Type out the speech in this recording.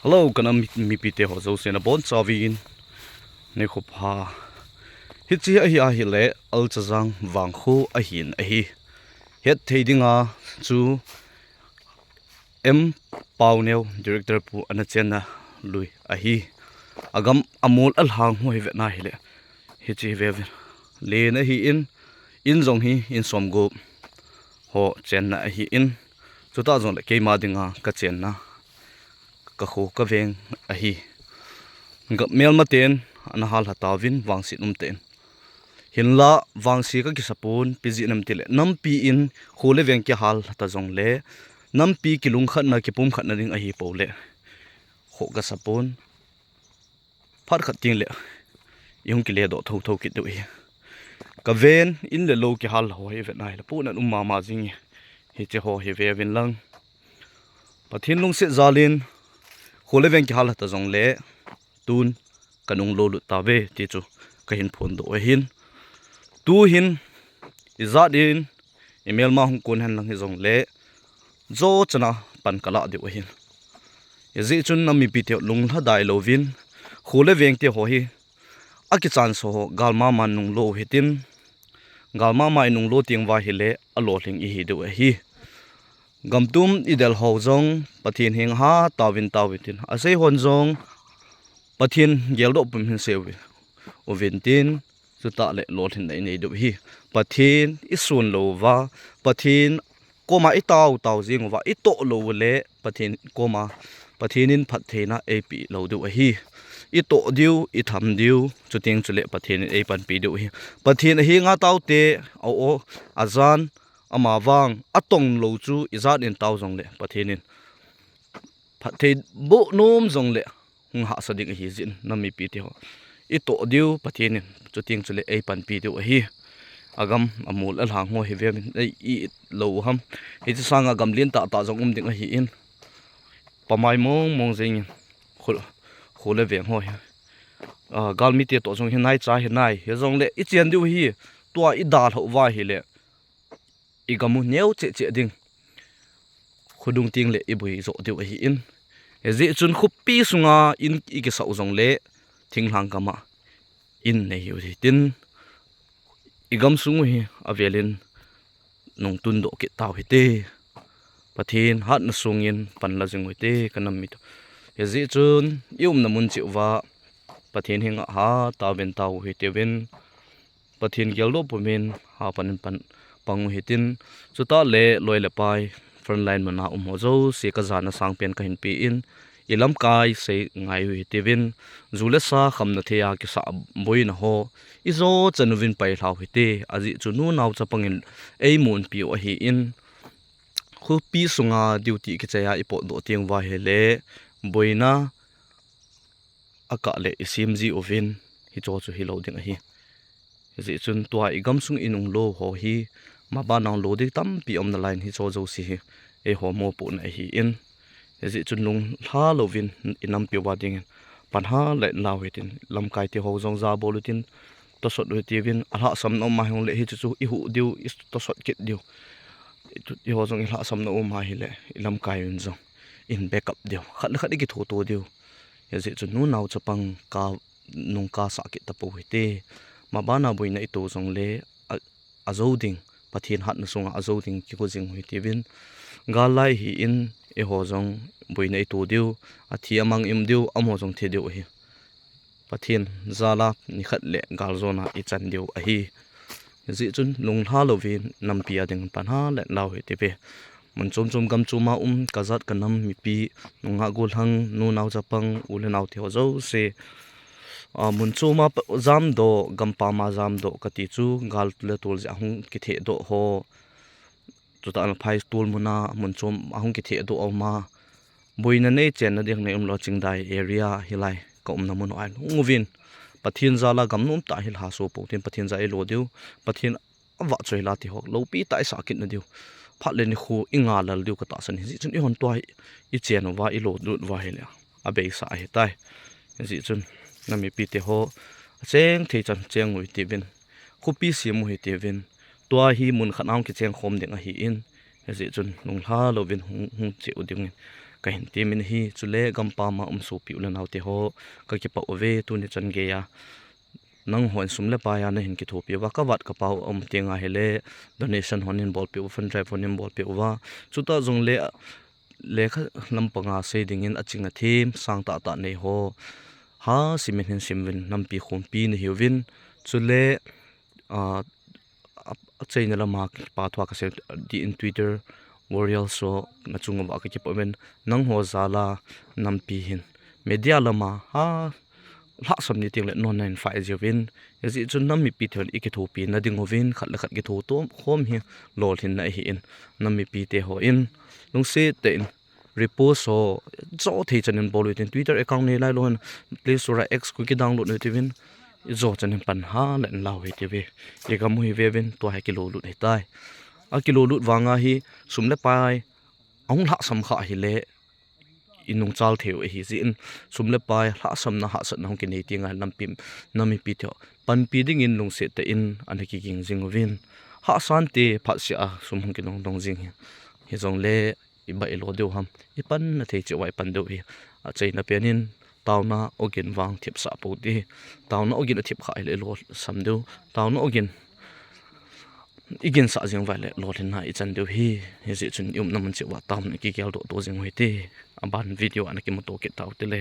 Hello, kana mi pite ho zo sena bon chawin ne khup ha hi chi a hi a hi le al chazang wang khu a hin a hi het theidinga chu em pawneu director pu ana chena lui a hi agam amol al hang hoi ve na hi le hi chi ve le na hi in zong hi in som go ho chen na hi in chuta zong le ke ma dinga ka chen na ka khu ka veng a hi ga mel maten an hal hatawin wangsi numten hinla wangsi ka kisapun piji namtile nampi in khole veng ki hal ta jong le nampi kilung khat na ki pum khat na ding a hi pole kho ka sapun phar khat ting le yung ki le do tho tho ki du hi ka ven in le lo ki hal ho he ve nai la pu na umma ma jing hi che ho he ve vin lang pathin lung se zalin khole veng ki hal ta jong le tun kanung lo lu ta ve ti chu ka hin phon do hin tu hin izat in email ma hung kon han lang hi jong le zo chana pan kala de hin ezi chun na mi pi te lung la dai lo vin khole veng te ho hi aki chan so galma man nung lo hitin galma mai nung lo ting wa hi le alo hling i hi do hi gamtum idel ho jong pathin hing ha tawin tawitin ase hon jong pathin gel do pum hin sewi oventin chuta le lo thin nei nei do hi pathin isun lo wa pathin koma itaw taw jing wa ito lo le pathin koma pathinin phat theina ap lo do hi ito diu I tham diu chuting chule pathin e pan pi do hi pathin hi nga taw te o azan ama wang atong lo chu izat in taw jong le pathinin phat the bo nom jong le hung ha sadik hi jin nami pi te ho ito diu pathin chuting chule e pan pi do hi agam amul al hang ho hi ve I lo ham hi chu sanga gam lin ta ta jong ding hi in pamai mong jing khol khole veng ho galmi te to jong hi nai cha hi nai he jong le I chen diu hi tua I dal ho wa hi le I gamu neu che che ding khudung ting le I bui zo diu hi in he ji chun khupi sunga in I ke sau jong le thinglang kama in nei hi tin I gam sung hi avelin nong tun do ke taw hi te pathin hat na sungin panla jing hoite kanam mi to he ji chun yum na mun chi wa pathin hing ha tawen taw hi te wen pathin gel do pumin ha pan pangu hitin chuta le loi le pai frontline mana ho zo se ka jana sang pen ka hin pi in ilam kai se ngai hu hi te win zule sa khamna theya ki sa boina ho izo chanuwin pai hlau hi te aji chu nu naw chapangin ei mun pi o hi in khu pi sunga duty ki chaya ipo do tiang wa hele boina aka le isimji ovin hi cho chu hi lo ding hi ji chun tua igam sung inung lo ho hi ma ba nang lo dik tam pi om na line hi cho jo si hi e ho mo pu na hi in ji chun lung hla lovin inam pi wa ding pan ha le law hitin lam kai ti ho jong za bolutin to sot we ti win ala sam no ma hong le hi chu I hu diu is to sot kit diu I ho jong hla sam no ma hi le lam kai win jong in backup diu khat khat ki tho to diu ji chun nu naw chapang ka nung ka sa ki tapo hi te ma ba na boina I to jong le azoding pathin hat na sunga azoding ki ko jing hui ti win ga lai hi in e ho jong boina I to diu athi amang im diu amo jong the diu hi pathin zala ni khat le gal zona I chan diu a hi ji chun lung hla lovin nam pi ading pan ha le law hi te pe mun chom chom gam chuma kazat kanam mi pi nunga gol hang nu naw chapang ule naw the ho zo se mun chuma zam do gampa ma zam do kati chu gal le tul ja hung ki the do ho tuta an phai tul muna mun chom ahung ki the do ma boina nei chen na ding nei lo chingdai area hilai ka na mun ai nguvin pathin zala gam num ta hil ha so po tin pathin za elo diu pathin awa choi la ti hok lo pi ta sa kit na diu phat le ni khu inga lal diu ka ta san hi chun I hon toy I chen wa I lo lut wa hele a be sa hi tai ji chun na mi pi te ho cheng thei chan cheng ui ti vin khu pi si mu hi ti vin tua hi mun khanang ki cheng khom ding a hi in ji chun nong hla lo vin hung che u ding ka hin ti min hi chule gampa ma su piu la nau te ho ka ki pa ove tu ni chan ge ya nang hon sum le pa ya na hin ki thu pi wa ka wat ka pau tinga hele donation honin bol pi fund drive honin bol pi wa chuta jong le kha lampanga se dingin achinga thim sang ta nei ho ha simen hin simwin nampi khum pi ni hiwin chule a chaina lama pa thwa ka se di in Twitter warrior so na chunga wa ka ki pomen nang ho zala nampi hin media lama ha la sam ni ting le non nine five jewin yazi chun nam mi pi thol ik thu pi na ding hovin khat la khat ki thu to khom hi lol hin na hi in nam mi pi te ho in lung se te in repost so zo thei chanin bol within Twitter account ni lai lon play store x ku ki download ne tivin zo chanin pan ha len law he te ve ye kam hui ve ven to ha ki lo lut he tai a ki lo lut wanga hi sumle pai ong la sam kha hi le inung chal theu hi zin sumle pai la sam na ha sat na ki nei tinga lampim nami pi tho pan pi ding in lung se te in anaki king jingwin ha san te pha sia sum hung ki nong dong jing hi zong le iba ilo deu ham ipan na thei che wai pan deu hi a chaina penin tawna ogin wang thip sa po ti tawna ogin thip kha ile lo sam deu tawna ogin igin sa jing vai le lo thin na I chan deu hi ji chun yum nam che wa tam ki kyal do to jing hoi te aban video an ki mo to ke taw te le